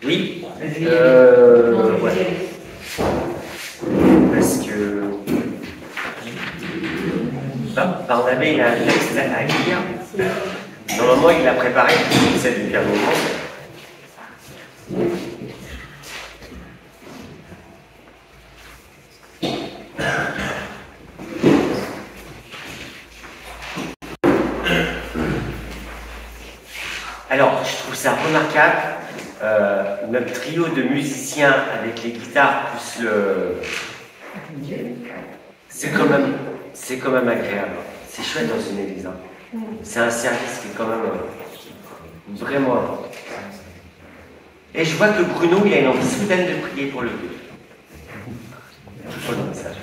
Oui. Ouais. Parce que Barnabé, il a un texte à lire. Normalement, il l'a préparé, il sait depuis un moment. Alors, je trouve ça remarquable, notre trio de musiciens avec les guitares plus le... C'est quand même agréable. C'est chouette dans une église. Hein. C'est un service qui est quand même vraiment important. Et je vois que Bruno, il a une envie soudaine de prier pour le Dieu. Voilà le message.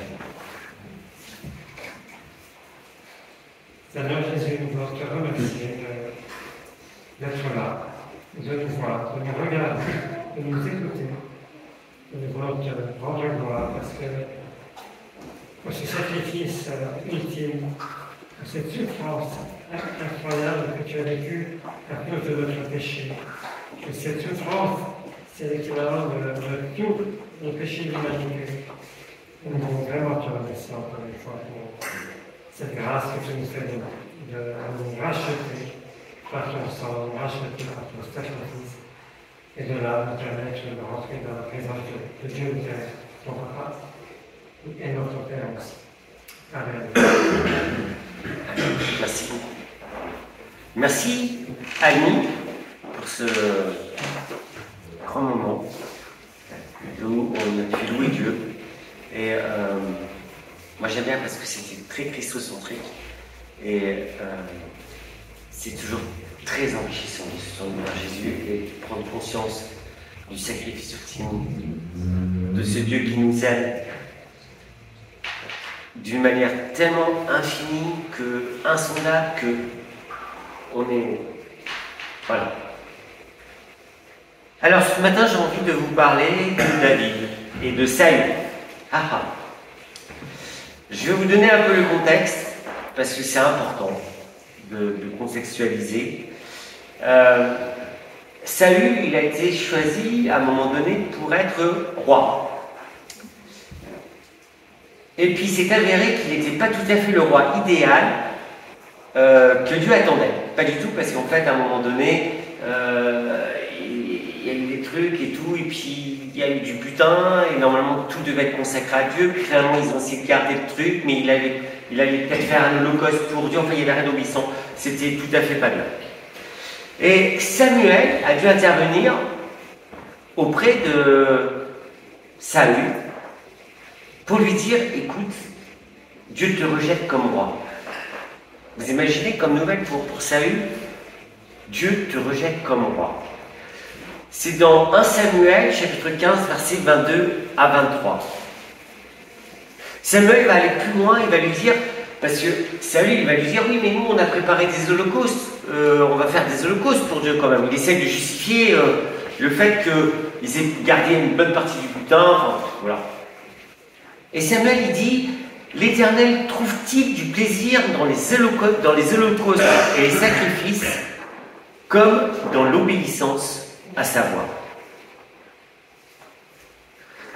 Seigneur Jésus, nous voulons te remercier d'être là, de nous voir, de nous regarder, de nous écouter. Nous voulons te rendre gloire parce que pour ce sacrifice ultime, pour cette souffrance incroyable que tu as vécue à cause de notre péché. Que cette souffrance, c'est l'équivalent de tout le péché de l'humanité. Nous voulons vraiment te remercier encore une fois pour cette grâce que tu nous fais de nous racheter par ton sang, nous racheter par ton sacrifice. Et de là, nous permettre de rentrer dans la présence de Dieu le Père, ton Papa, et notre Père aussi. Amen. Merci beaucoup. Merci, Annie, pour ce grand moment où on a pu louer Dieu. Et moi j'aime bien parce que c'était très christocentrique et c'est toujours très enrichissant de se tourner vers Jésus et de prendre conscience du sacrifice ultime de ce Dieu qui nous aime d'une manière tellement infinie que insondable que on est... Voilà. Alors ce matin j'ai envie de vous parler de David et de Saül. Je vais vous donner un peu le contexte parce que c'est important de contextualiser. Saül, il a été choisi à un moment donné pour être roi. Et puis il s'est avéré qu'il n'était pas tout à fait le roi idéal que Dieu attendait. Pas du tout, parce qu'en fait, à un moment donné, il y a eu des trucs et tout, et puis il y a eu du butin, et normalement tout devait être consacré à Dieu, puis finalement ils ont essayé de garder le truc, mais il allait peut-être faire un holocauste pour Dieu, enfin il y avait rien d'obéissant, c'était tout à fait pas bien. Et Samuel a dû intervenir auprès de Saül pour lui dire, écoute, Dieu te rejette comme roi. Vous imaginez comme nouvelle pour Saül, Dieu te rejette comme roi. C'est dans 1 Samuel, chapitre 15, versets 22 à 23. Samuel va aller plus loin, il va lui dire, parce que Saül, il va lui dire, oui, mais nous, on a préparé des holocaustes, on va faire des holocaustes pour Dieu quand même. Il essaie de justifier le fait qu'ils aient gardé une bonne partie du butin, enfin, voilà. Et Samuel, il dit, l'Éternel trouve-t-il du plaisir dans les holocaustes et les sacrifices, comme dans l'obéissance à sa voix?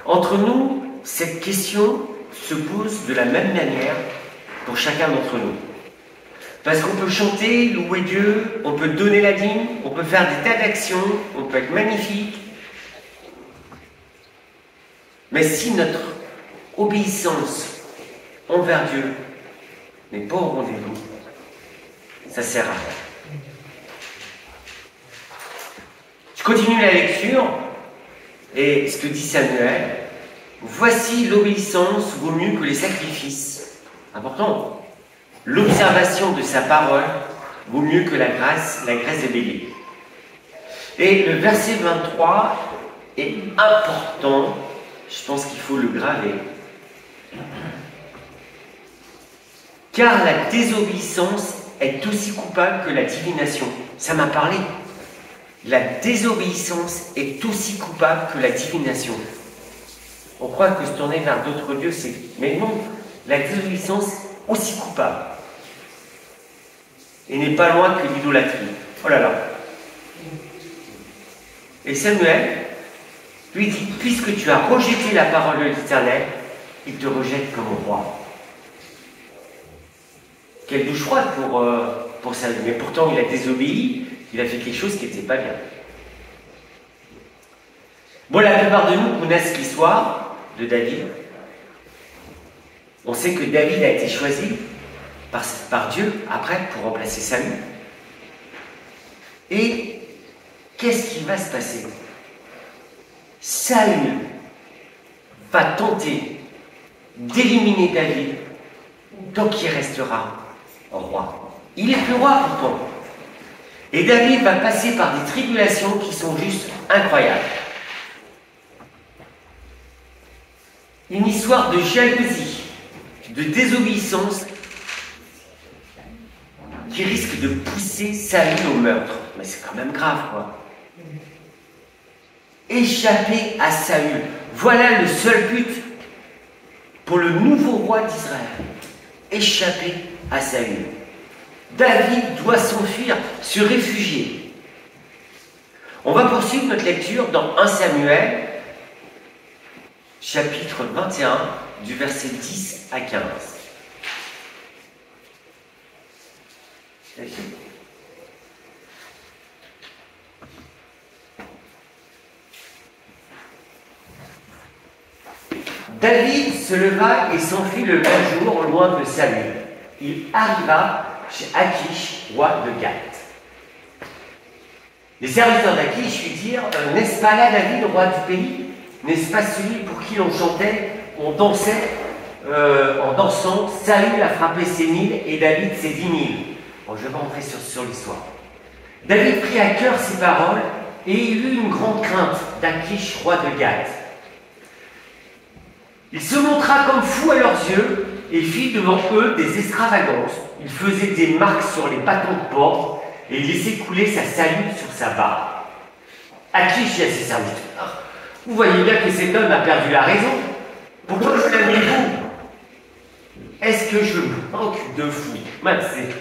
Entre nous, cette question se pose de la même manière pour chacun d'entre nous. Parce qu'on peut chanter, louer Dieu, on peut donner la dîme, on peut faire des tas d'actions, on peut être magnifique. Mais si notre obéissance envers Dieu n'est pas au rendez-vous, ça sert à rien. Je continue la lecture, et ce que dit Samuel, voici l'obéissance vaut mieux que les sacrifices. Important. L'observation de sa parole vaut mieux que la graisse des béliers. Et le verset 23 est important, je pense qu'il faut le graver. Car la désobéissance est aussi coupable que la divination. Ça m'a parlé. La désobéissance est aussi coupable que la divination. On croit que se tourner vers d'autres dieux, c'est... Mais non, la désobéissance est aussi coupable. Et n'est pas loin que l'idolâtrie. Oh là là. Et Samuel lui dit, puisque tu as rejeté la parole de l'Éternel, il te rejette comme roi. Quelle douche froide pour Samuel. Mais pourtant, il a désobéi, il a fait quelque chose qui n'était pas bien. Bon, la plupart de nous connaissent l'histoire de David. On sait que David a été choisi par Dieu après pour remplacer Saül. Et qu'est-ce qui va se passer? Saül va tenter d'éliminer David tant qu'il restera roi. Il est plus roi pourtant. Et David va passer par des tribulations qui sont juste incroyables. Une histoire de jalousie, de désobéissance qui risque de pousser Saül au meurtre. Mais c'est quand même grave, quoi. Échapper à Saül. Voilà le seul but pour le nouveau roi d'Israël. Échapper à Saül. David doit s'enfuir, se réfugier. On va poursuivre notre lecture dans 1 Samuel, chapitre 21, du verset 10 à 15. David se leva et s'enfuit le même jour loin de Saül. Il arriva chez Achish, roi de Gath. Les serviteurs d'Achish lui dirent, n'est-ce pas là David, roi du pays? N'est-ce pas celui pour qui on chantait, on dansait en dansant, Saül a frappé ses 1000 et David ses 10 000. Bon, je vais pas rentrer sur l'histoire. David prit à cœur ces paroles et il eut une grande crainte d'Achish, roi de Gath. Il se montra comme fou à leurs yeux et fit devant eux des extravagances. Il faisait des marques sur les bâtons de porte et il laissait couler sa salive sur sa barbe. Achish dit à ses serviteurs, vous voyez bien que cet homme a perdu la raison. Pourquoi je l'amenez-vous? Est-ce que je manque de vous?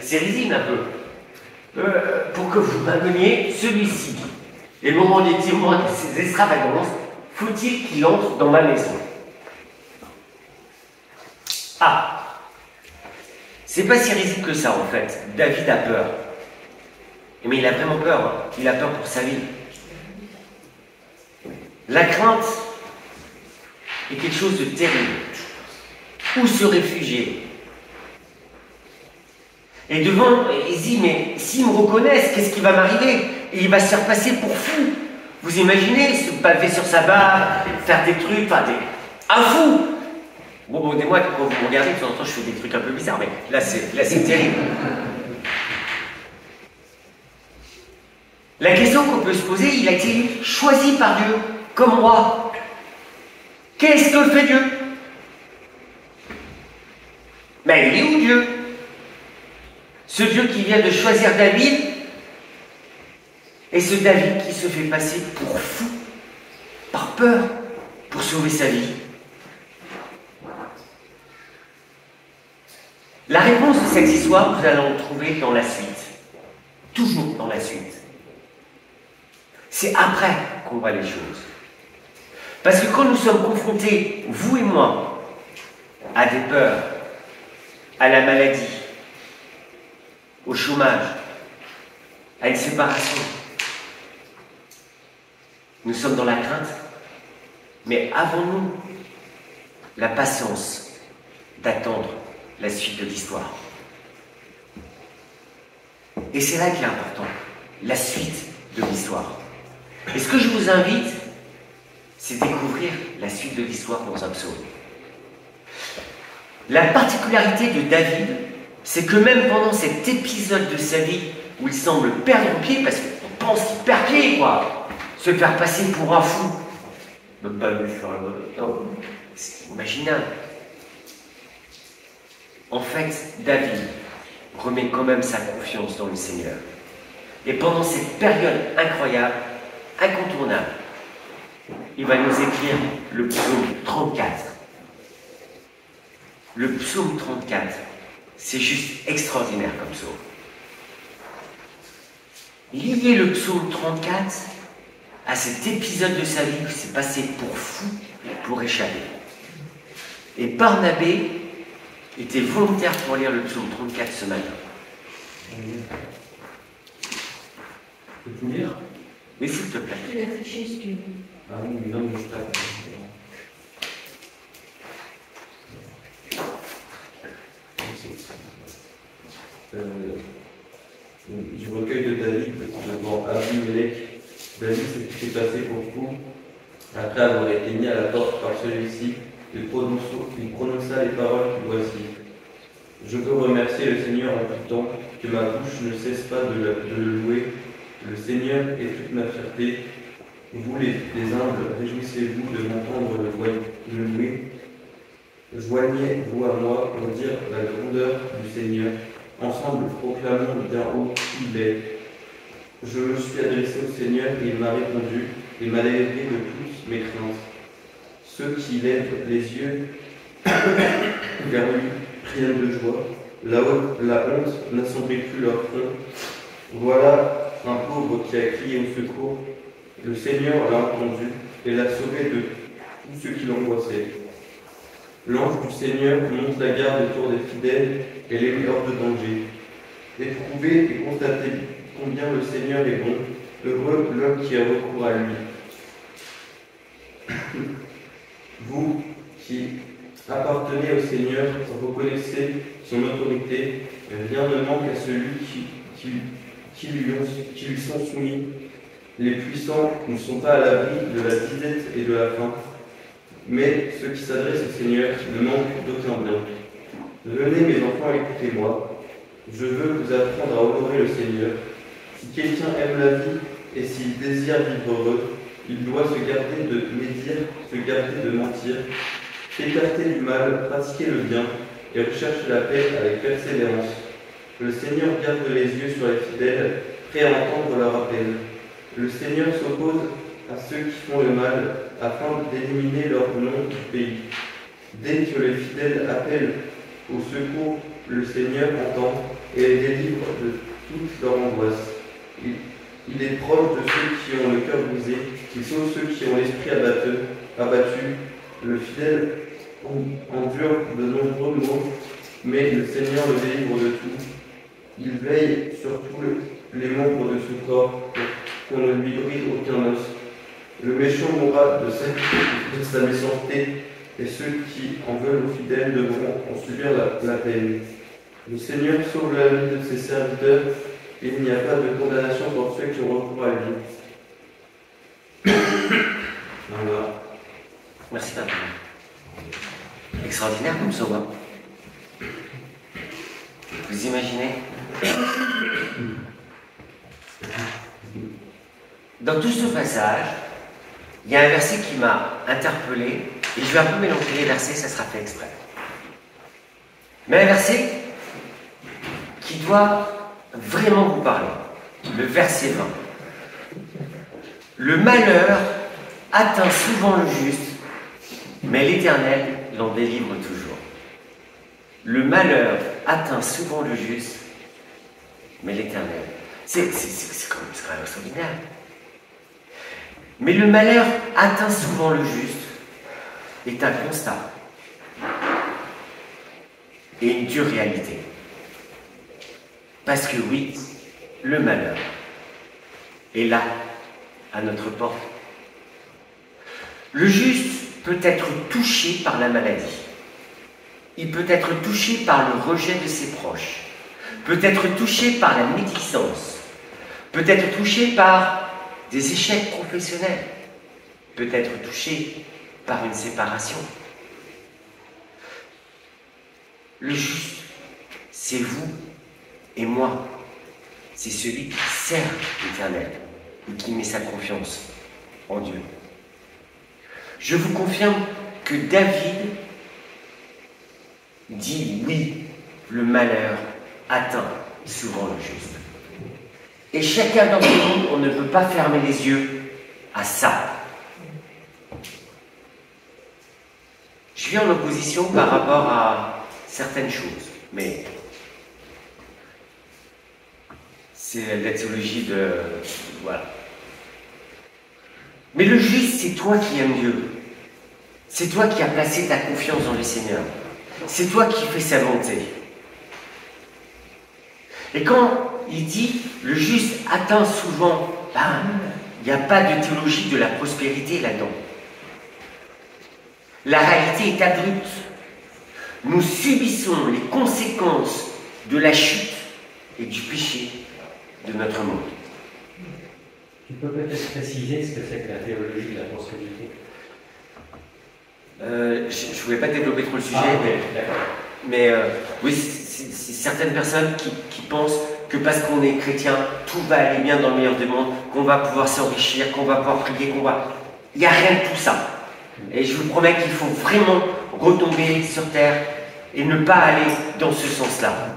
C'est risible un peu. Pour que vous m'ameniez celui-ci. Et le moment des témoins de ces extravagances, faut-il qu'il entre dans ma maison? Ah, c'est pas si risible que ça en fait. David a peur. Mais il a vraiment peur. Hein. Il a peur pour sa vie. La crainte est quelque chose de terrible. Où se réfugier? Et devant, il dit, mais s'ils me reconnaissent, qu'est-ce qui va m'arriver? Et il va se faire passer pour fou. Vous imaginez, se paver sur sa barbe, faire des trucs, un fou. Bon, des mois, quand vous me regardez, de temps en temps, je fais des trucs un peu bizarres, mais là, c'est terrible. La question qu'on peut se poser, il a été choisi par Dieu comme roi. Qu'est-ce que fait Dieu? Mais il est où Dieu? Ce Dieu qui vient de choisir David et ce David qui se fait passer pour fou, par peur, pour sauver sa vie. La réponse de cette histoire, nous allons le trouver dans la suite. Toujours dans la suite. C'est après qu'on voit les choses. Parce que quand nous sommes confrontés, vous et moi, à des peurs, à la maladie, au chômage, à une séparation, nous sommes dans la crainte, mais avons-nous la patience d'attendre la suite de l'histoire? Et c'est là qu'il est important, la suite de l'histoire. Et ce que je vous invite, c'est découvrir la suite de l'histoire dans un psaume. La particularité de David, c'est que même pendant cet épisode de sa vie où il semble perdre pied, parce qu'on pense qu'il perd pied, quoi, se faire passer pour un fou, c'est imaginable. En fait, David remet quand même sa confiance dans le Seigneur. Et pendant cette période incroyable, incontournable, il va nous écrire le psaume 34. Le psaume 34, c'est juste extraordinaire comme psaume. Liez le psaume 34 à cet épisode de sa vie où il s'est passé pour fou pour échapper. Et Barnabé était volontaire pour lire le psaume 34 ce matin. Tu peux tout lire? Mais s'il te plaît. Tu l'as affiché si tu veux. Ah oui, mais non, mais je tape. Du recueil de David, devant Abimelech. David, ce qui s'est passé pour fou, après avoir été mis à la porte par celui-ci, il prononça les paroles qui voici. Je veux remercier le Seigneur en tout temps, que ma bouche ne cesse pas de le louer. Le Seigneur est toute ma fierté. Vous les humbles, réjouissez-vous de m'entendre le louer. Joignez-vous à moi pour dire la grandeur du Seigneur. Ensemble, proclamons bien haut qui il est. Je me suis adressé au Seigneur et il m'a répondu et m'a délivré de toutes mes craintes. Ceux qui lèvent les yeux vers lui prennent de joie. La honte n'assombrit plus leur front. Voilà un pauvre qui a crié au secours. Le Seigneur l'a entendu et l'a sauvé de tous ceux qui l'angoissaient. L'ange du Seigneur monte la garde autour des fidèles et les met hors de danger. Éprouvez et constatez combien le Seigneur est bon, heureux l'homme qui a recours à lui. Vous qui appartenez au Seigneur, reconnaissez son autorité, rien ne manque à celui qui lui sont soumis. Les puissants ne sont pas à l'abri de la disette et de la faim, mais ceux qui s'adressent au Seigneur ne manquent d'aucun bien. Venez mes enfants, écoutez-moi. Je veux vous apprendre à honorer le Seigneur. Si quelqu'un aime la vie et s'il désire vivre heureux, il doit se garder de médire, se garder de mentir, s'écarter du mal, pratiquer le bien et rechercher la paix avec persévérance. Le Seigneur garde les yeux sur les fidèles, prêt à entendre leur appel. Le Seigneur s'oppose à ceux qui font le mal, afin d'éliminer leur nom du pays. Dès que les fidèles appellent au secours, le Seigneur entend et les délivre de toute leur angoisse. Il est proche de ceux qui ont le cœur brisé, il sauve ceux qui ont l'esprit abattu. Le fidèle endure de nombreux maux, mais le Seigneur le délivre de tout. Il veille sur tous les membres de son corps, pour qu'on ne lui brise aucun os. Le méchant mourra de sa méchanceté, et ceux qui en veulent aux fidèles devront en subir la peine. Le Seigneur sauve la vie de ses serviteurs, et il n'y a pas de condamnation pour ceux qui ont recours à lui. Voilà. Merci papa. Extraordinaire comme psaume. Vous imaginez? Dans tout ce passage, il y a un verset qui m'a interpellé, et je vais un peu mélanger les versets, ça sera fait exprès. Mais un verset qui doit vraiment vous parler. Le verset 20. Le malheur atteint souvent le juste, mais l'Éternel l'en délivre toujours. Le malheur atteint souvent le juste, mais l'Éternel. C'est quand même extraordinaire. Mais le malheur atteint souvent le juste est un constat et une dure réalité. Parce que oui, le malheur est là, à notre porte. Le juste peut être touché par la maladie. Il peut être touché par le rejet de ses proches. Peut être touché par la médisance. Peut être touché par des échecs professionnels. Peut être touché par une séparation. Le juste, c'est vous et moi. C'est celui qui sert l'Éternel et qui met sa confiance en Dieu. Je vous confirme que David dit oui, le malheur atteint souvent le juste. Et chacun d'entre nous, on ne peut pas fermer les yeux à ça. Je suis en opposition par rapport à certaines choses, mais c'est la théologie de... Voilà. Mais le juste, c'est toi qui aimes Dieu. C'est toi qui as placé ta confiance dans le Seigneur. C'est toi qui fais sa volonté. Et quand il dit le juste atteint souvent, il n'y a pas de théologie de la prospérité là-dedans. La réalité est abrupte. Nous subissons les conséquences de la chute et du péché de notre monde. Tu peux peut-être préciser ce que c'est que la théologie de la prospérité? Je ne voulais pas développer trop le sujet, mais oui, c'est certaines personnes qui pensent que parce qu'on est chrétien, tout va aller bien dans le meilleur des mondes, qu'on va pouvoir s'enrichir, qu'on va pouvoir prier, qu'on va... Il n'y a rien de tout ça. Et je vous promets qu'il faut vraiment retomber sur terre et ne pas aller dans ce sens-là.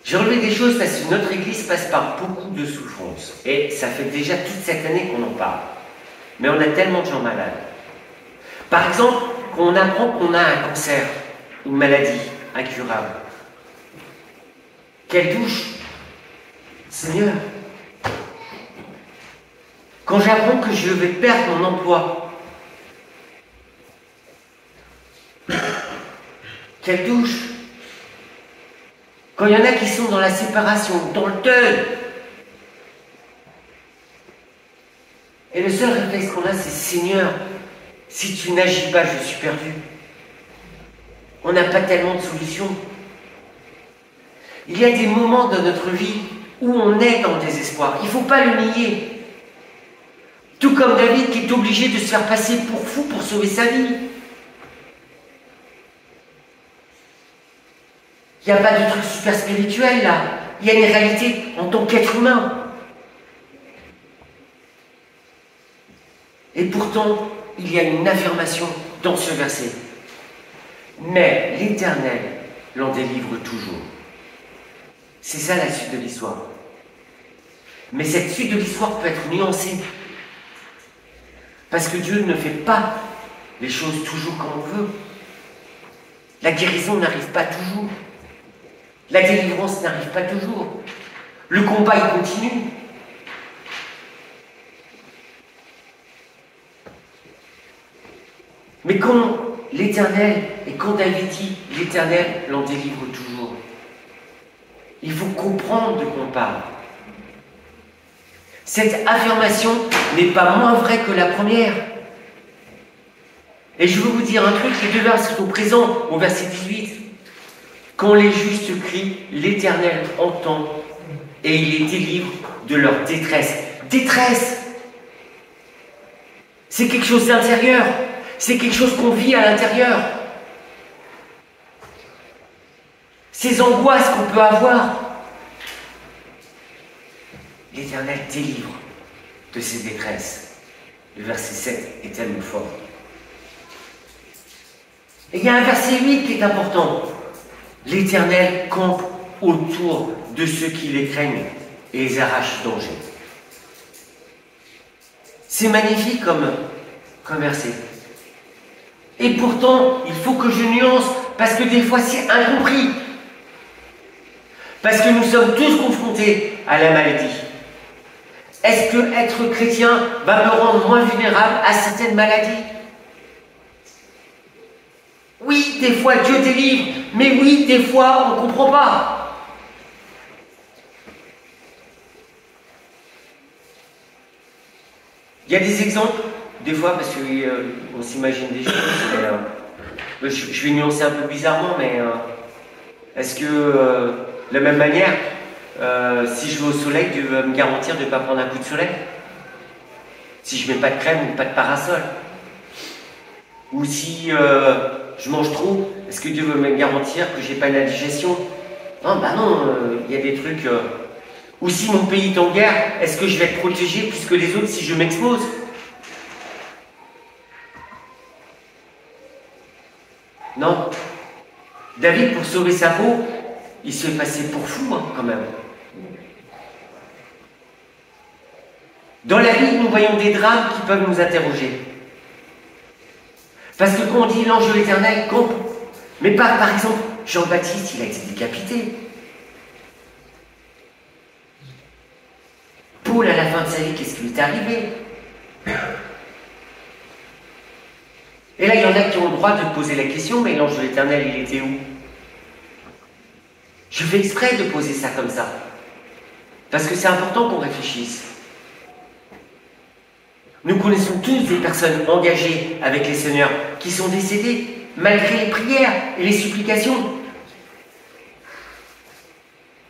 J'ai relevé des choses parce que notre Église passe par beaucoup de souffrances. Et ça fait déjà toute cette année qu'on en parle. Mais on a tellement de gens malades. Par exemple, quand on apprend qu'on a un cancer, une maladie incurable. Quelle douche, Seigneur! Quand j'apprends que je vais perdre mon emploi, quelle douche! Quand il y en a qui sont dans la séparation, dans le deuil, et le seul réflexe qu'on a, c'est Seigneur, si tu n'agis pas, je suis perdu. On n'a pas tellement de solutions. Il y a des moments dans notre vie où on est dans le désespoir. Il ne faut pas le nier. Tout comme David qui est obligé de se faire passer pour fou pour sauver sa vie. Il n'y a pas de truc super spirituel là. Il y a une réalité en tant qu'être humain. Et pourtant, il y a une affirmation dans ce verset. Mais l'Éternel l'en délivre toujours. C'est ça la suite de l'histoire. Mais cette suite de l'histoire peut être nuancée. Parce que Dieu ne fait pas les choses toujours comme on veut. La guérison n'arrive pas toujours. La délivrance n'arrive pas toujours. Le combat, il continue. Mais quand l'Éternel, et quand David dit l'Éternel l'en délivre toujours, il faut comprendre de quoi on parle. Cette affirmation n'est pas moins vraie que la première. Et je veux vous dire un truc, les deux versets sont présents au verset 18. Quand les justes crient, l'Éternel entend et il les délivre de leur détresse. Détresse! C'est quelque chose d'intérieur. C'est quelque chose qu'on vit à l'intérieur. Ces angoisses qu'on peut avoir. L'Éternel délivre de ses détresses. Le verset 7 est tellement fort. Et il y a un verset 8 qui est important. L'Éternel campe autour de ceux qui les craignent et les arrache du danger. C'est magnifique comme verset. Et pourtant, il faut que je nuance, parce que des fois c'est incompris. Parce que nous sommes tous confrontés à la maladie. Est-ce que être chrétien va me rendre moins vulnérable à certaines maladies? Oui, des fois Dieu délivre, mais oui, des fois on ne comprend pas. Il y a des exemples, des fois, parce qu'on s'imagine des choses, mais, je vais nuancer un peu bizarrement, mais est-ce que, de la même manière, si je vais au soleil, Dieu va me garantir de ne pas prendre un coup de soleil? Si je ne mets pas de crème ou pas de parasol? Ou si je mange trop, est-ce que Dieu veut me garantir que je n'ai pas une indigestion? Non, bah non, il y a des trucs... Ou si mon pays est en guerre, est-ce que je vais être protégé plus que les autres si je m'expose? Non. David, pour sauver sa peau, il se fait passer pour fou, quand même. Dans la Bible, nous voyons des drames qui peuvent nous interroger. Parce que quand on dit l'ange de l'Éternel, mais par exemple, Jean-Baptiste, il a été décapité. Paul, à la fin de sa vie, qu'est-ce qui lui est arrivé? Et là, il y en a qui ont le droit de poser la question, mais l'ange de l'Éternel, il était où? Je fais exprès de poser ça comme ça. Parce que c'est important qu'on réfléchisse. Nous connaissons tous des personnes engagées avec les seigneurs qui sont décédées malgré les prières et les supplications.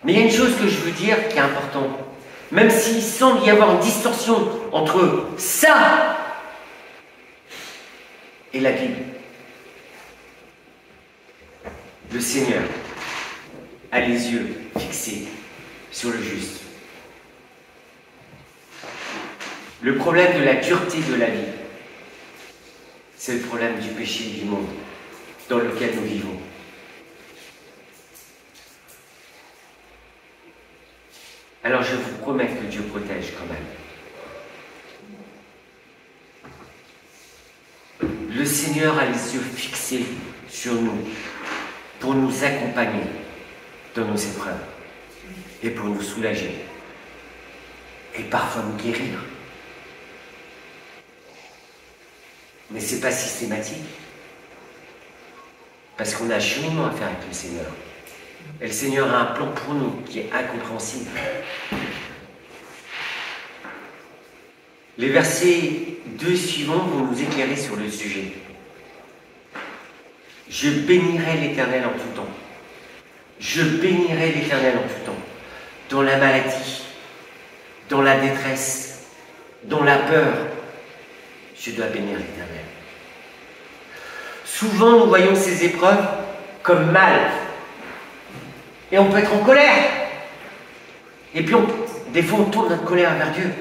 Mais il y a une chose que je veux dire qui est importante. Même s'il semble y avoir une distorsion entre ça et la Bible, le Seigneur a les yeux fixés sur le juste. Le problème de la dureté de la vie, c'est le problème du péché du monde dans lequel nous vivons. Alors je vous promets que Dieu protège quand même. Le Seigneur a les yeux fixés sur nous pour nous accompagner dans nos épreuves et pour nous soulager et parfois nous guérir. Mais ce n'est pas systématique parce qu'on a un cheminement à faire avec le Seigneur. Et le Seigneur a un plan pour nous qui est incompréhensible. Les versets 2 suivants vont nous éclairer sur le sujet. Je bénirai l'Éternel en tout temps. Je bénirai l'Éternel en tout temps. Dans la maladie, dans la détresse, dans la peur, je dois bénir l'Éternel. Souvent, nous voyons ces épreuves comme mal. Et on peut être en colère. Et puis, des fois, on tourne notre colère vers Dieu.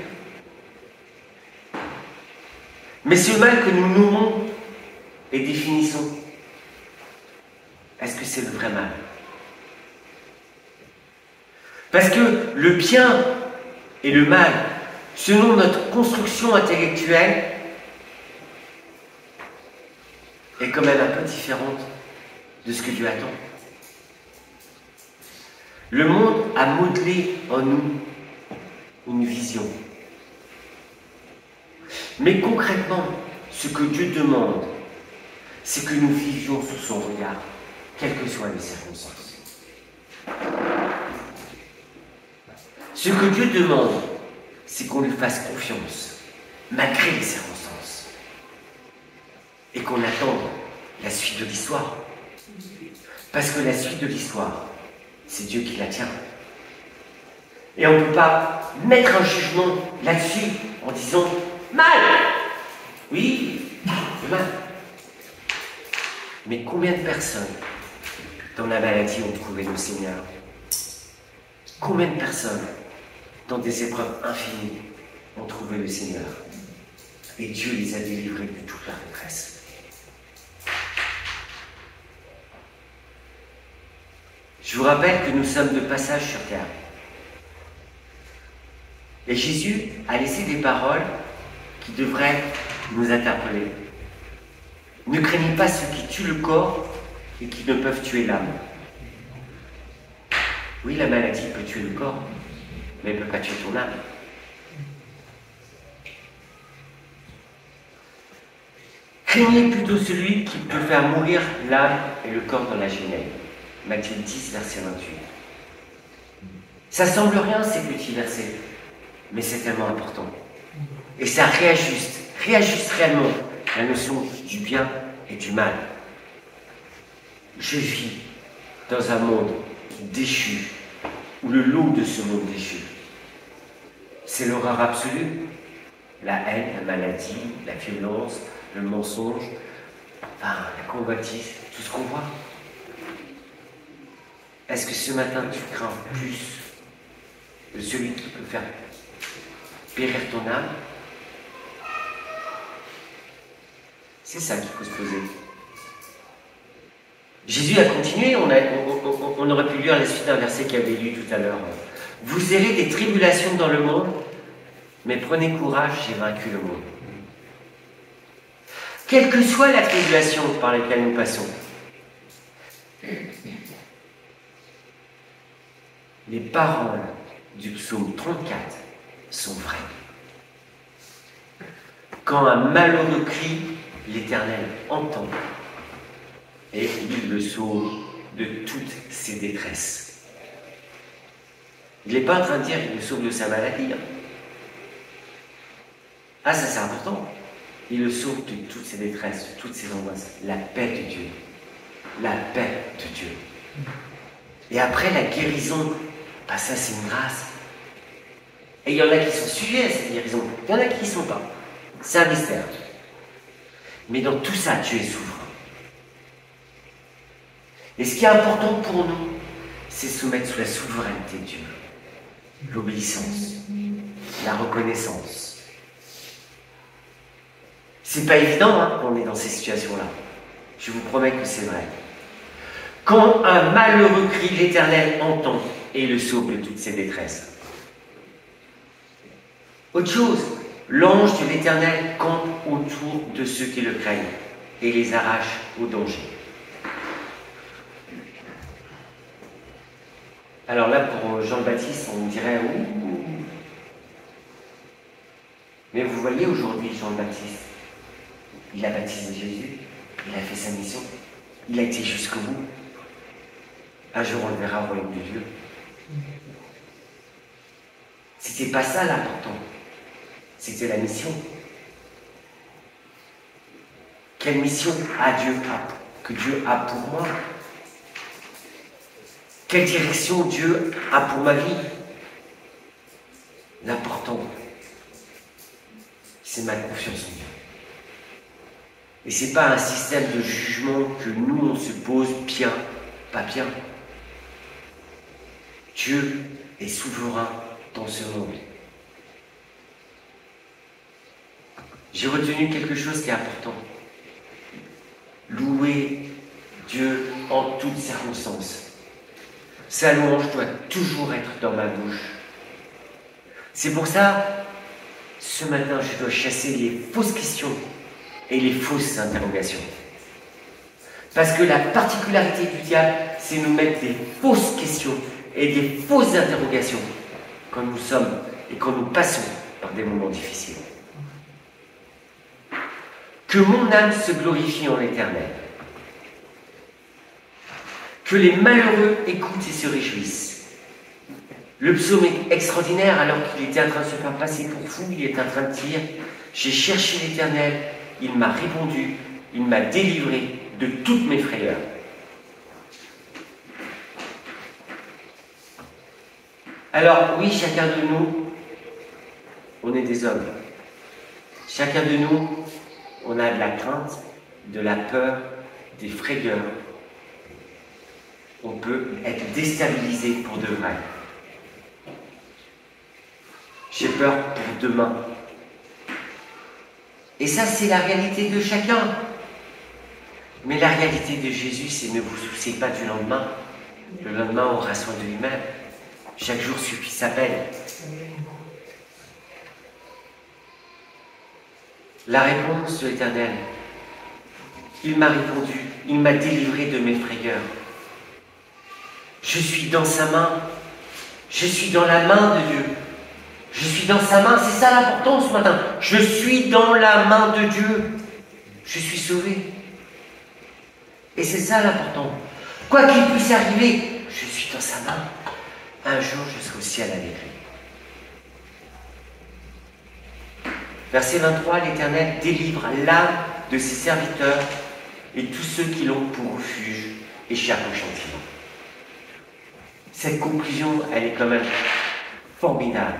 Mais ce mal que nous nommons et définissons, est-ce que c'est le vrai mal? Parce que le bien et le mal, selon notre construction intellectuelle, est quand même un peu différente de ce que Dieu attend. Le monde a modelé en nous une vision. Mais concrètement, ce que Dieu demande, c'est que nous vivions sous son regard, quelles que soient les circonstances. Ce que Dieu demande, c'est qu'on lui fasse confiance, malgré les circonstances. Et qu'on attende la suite de l'histoire. Parce que la suite de l'histoire, c'est Dieu qui la tient. Et on ne peut pas mettre un jugement là-dessus en disant « mal ». Oui, le mal. Mais combien de personnes dans la maladie ont trouvé le Seigneur? Combien de personnes dans des épreuves infinies ont trouvé le Seigneur? Et Dieu les a délivrés de toute leur détresse. Je vous rappelle que nous sommes de passage sur terre. Et Jésus a laissé des paroles qui devraient nous interpeller. Ne craignez pas ceux qui tuent le corps et qui ne peuvent tuer l'âme. Oui, la maladie peut tuer le corps, mais elle ne peut pas tuer ton âme. Craignez plutôt celui qui peut faire mourir l'âme et le corps dans la géhenne. Matthieu 10, verset 28. Ça semble rien, ces petits versets, mais c'est tellement important. Et ça réajuste réellement la notion du bien et du mal. Je vis dans un monde déchu, ou le lot de ce monde déchu. C'est l'horreur absolue, la haine, la maladie, la violence, le mensonge, enfin, la convoitise, tout ce qu'on voit. Est-ce que ce matin tu crains plus de celui qui peut faire périr ton âme? C'est ça qu'il faut se poser. Jésus a continué, on aurait pu lire la suite d'un verset qu'il avait lu tout à l'heure. Vous aurez des tribulations dans le monde, mais prenez courage, j'ai vaincu le monde. Quelle que soit la tribulation par laquelle nous passons, les paroles du psaume 34 sont vraies. Quand un malheureux crie, l'Éternel entend et il le sauve de toutes ses détresses. Il n'est pas en train de dire qu'il le sauve de sa maladie. Ah, ça c'est important. Il le sauve de toutes ses détresses, de toutes ses angoisses. La paix de Dieu. La paix de Dieu. Et après la guérison, bah ça c'est une grâce. Et il y en a qui sont sujets à cette guérison. Il y en a qui ne sont pas. C'est un mystère. Mais dans tout ça, Dieu est souverain. Et ce qui est important pour nous, c'est se mettre sous la souveraineté de Dieu. L'obéissance, la reconnaissance. C'est pas évident hein, quand on est dans ces situations-là. Je vous promets que c'est vrai. Quand un malheureux crie, l'Éternel entend et le sauve de toutes ses détresses. Autre chose, l'ange de l'Éternel campe autour de ceux qui le craignent et les arrache au danger. Alors là, pour Jean-Baptiste, on dirait « Ouh !» Mais vous voyez aujourd'hui, Jean-Baptiste, il a baptisé Jésus, il a fait sa mission, il a été jusqu'au bout. Un jour, on le verra au royaume de Dieu. C'était pas ça l'important. C'était la mission. Quelle mission que Dieu a pour moi? Quelle direction Dieu a pour ma vie? L'important, c'est ma confiance en Dieu. Et ce n'est pas un système de jugement que nous, on se pose bien, pas bien. Dieu est souverain dans ce monde. J'ai retenu quelque chose qui est important. Louer Dieu en toutes circonstances. Sa louange doit toujours être dans ma bouche. C'est pour ça, ce matin, je dois chasser les fausses questions et les fausses interrogations. Parce que la particularité du diable, c'est nous mettre des fausses questions et des fausses interrogations quand nous sommes et quand nous passons par des moments difficiles. Que mon âme se glorifie en l'Éternel. Que les malheureux écoutent et se réjouissent. Le psaume est extraordinaire alors qu'il était en train de se faire passer pour fou, il est en train de dire « J'ai cherché l'Éternel, il m'a répondu, il m'a délivré de toutes mes frayeurs. » Alors oui, chacun de nous, on est des hommes. Chacun de nous, on a de la crainte, de la peur, des frayeurs. On peut être déstabilisé pour de vrai. J'ai peur pour demain. Et ça, c'est la réalité de chacun. Mais la réalité de Jésus, c'est ne vous souciez pas du lendemain. Le lendemain aura soin de lui-même. Chaque jour suffit sa peine. La réponse de l'Éternel. Il m'a répondu, il m'a délivré de mes frayeurs. Je suis dans sa main. Je suis dans la main de Dieu. Je suis dans sa main. C'est ça l'important ce matin. Je suis dans la main de Dieu. Je suis sauvé. Et c'est ça l'important. Quoi qu'il puisse arriver, je suis dans sa main. Un jour, je serai au ciel avec lui. Verset 23, l'Éternel délivre l'âme de ses serviteurs et tous ceux qui l'ont pour refuge échappent au châtiment. Cette conclusion, elle est quand même formidable.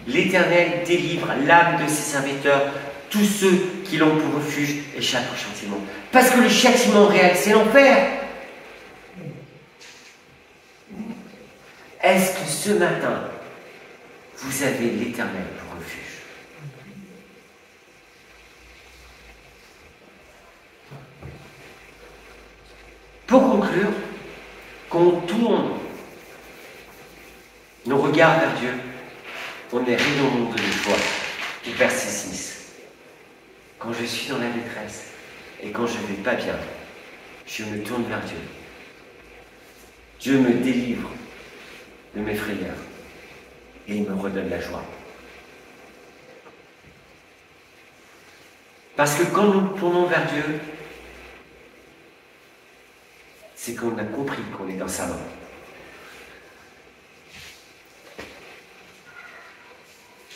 L'Éternel délivre l'âme de ses serviteurs, tous ceux qui l'ont pour refuge échappent au châtiment. Parce que le châtiment réel, c'est l'enfer. Est-ce que ce matin, vous avez l'Éternel pour refuge? Pour conclure, quand on tourne nos regards vers Dieu, on est rayonnant de joie. Verset 6. Quand je suis dans la détresse et quand je ne vais pas bien, je me tourne vers Dieu. Dieu me délivre de mes frayeurs et il me redonne la joie. Parce que quand nous nous tournons vers Dieu, c'est qu'on a compris qu'on est dans sa main.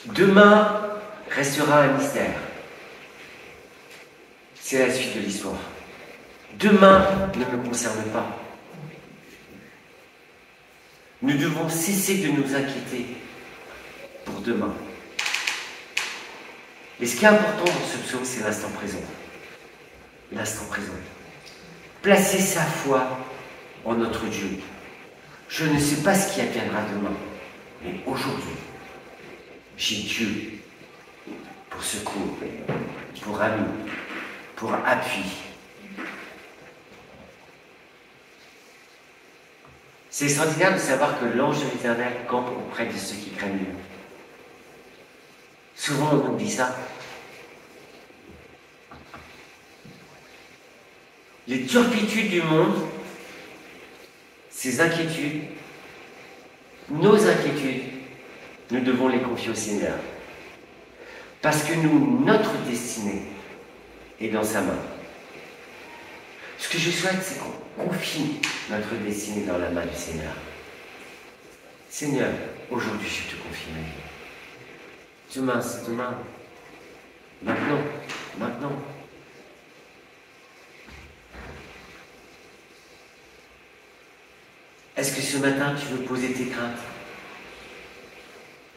Demain restera un mystère. C'est la suite de l'histoire. Demain ne me concerne pas. Nous devons cesser de nous inquiéter pour demain. Et ce qui est important dans ce psaume, c'est l'instant présent. L'instant présent. Placer sa foi en notre Dieu. Je ne sais pas ce qui adviendra demain, mais aujourd'hui, j'ai Dieu pour secours, pour ami, pour appui. C'est extraordinaire de savoir que l'ange de l'Éternel campe auprès de ceux qui craignent Dieu. Souvent on oublie ça. Les turpitudes du monde, ces inquiétudes, nos inquiétudes, nous devons les confier au Seigneur. Parce que nous, notre destinée est dans sa main. Ce que je souhaite, c'est qu'on confie notre destinée dans la main du Seigneur. Seigneur, aujourd'hui je te confie ma vie. Demain, c'est demain. Maintenant, maintenant. Est-ce que ce matin tu veux poser tes craintes,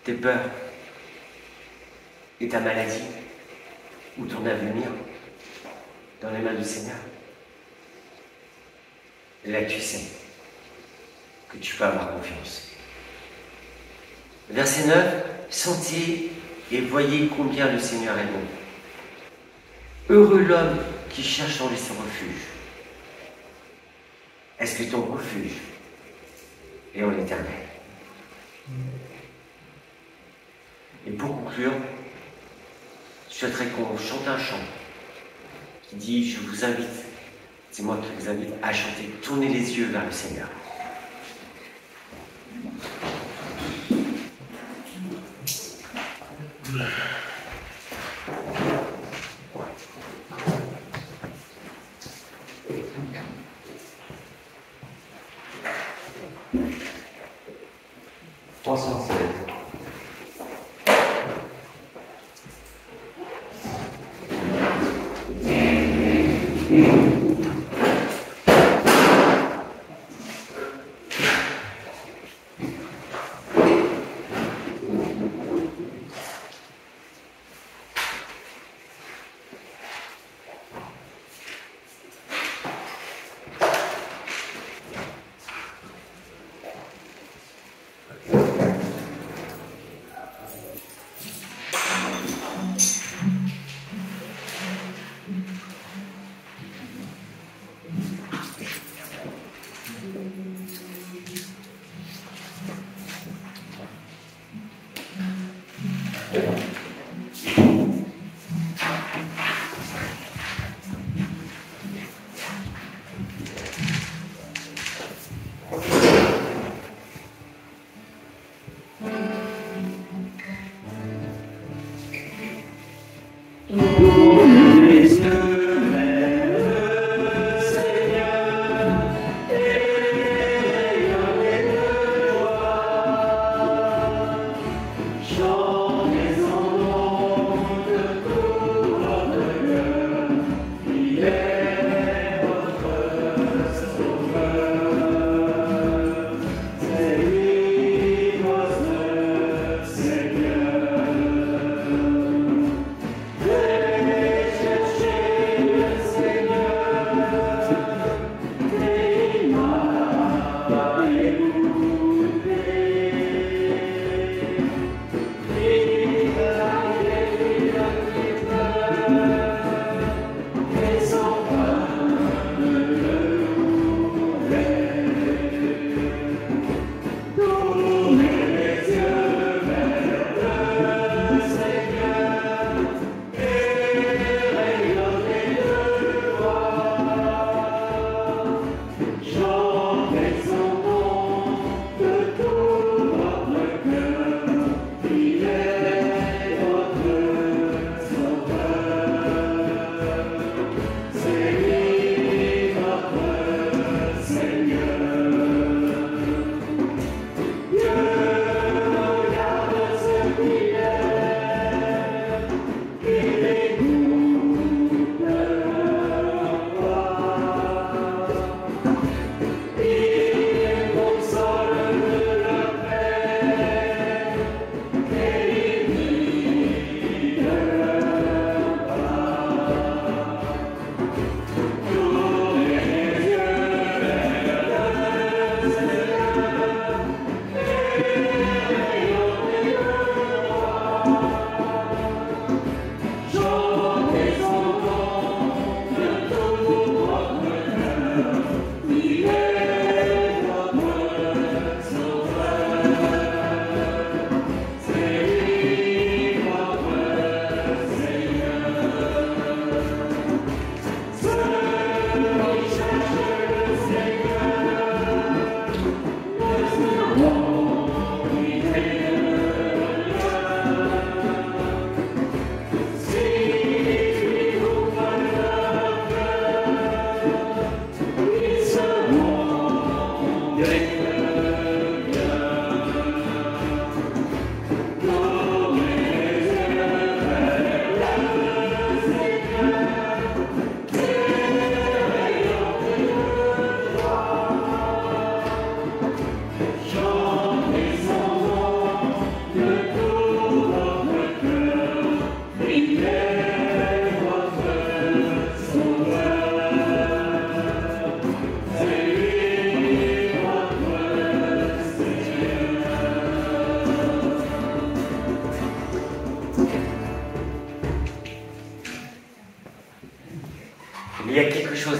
tes peurs et ta maladie ou ton avenir dans les mains du Seigneur? Et là tu sais que tu peux avoir confiance. Verset 9, sentiez et voyez combien le Seigneur est bon. Heureux l'homme qui cherche en lui son refuge. Est-ce que ton refuge est en l'Éternel? Et pour conclure, je souhaiterais qu'on chante un chant qui dit, je vous invite, c'est moi qui vous invite à chanter, tournez les yeux vers le Seigneur.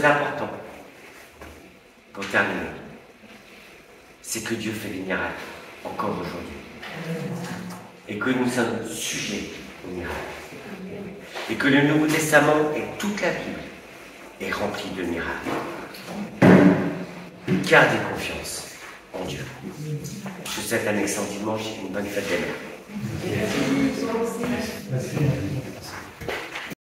important, pour terminer, c'est que Dieu fait des miracles encore aujourd'hui. Et que nous sommes sujets aux miracles. Et que le Nouveau Testament et toute la Bible est remplie de miracles. Gardez confiance en Dieu. Je vous souhaite un excellent dimanche et une bonne fête des mères. Merci.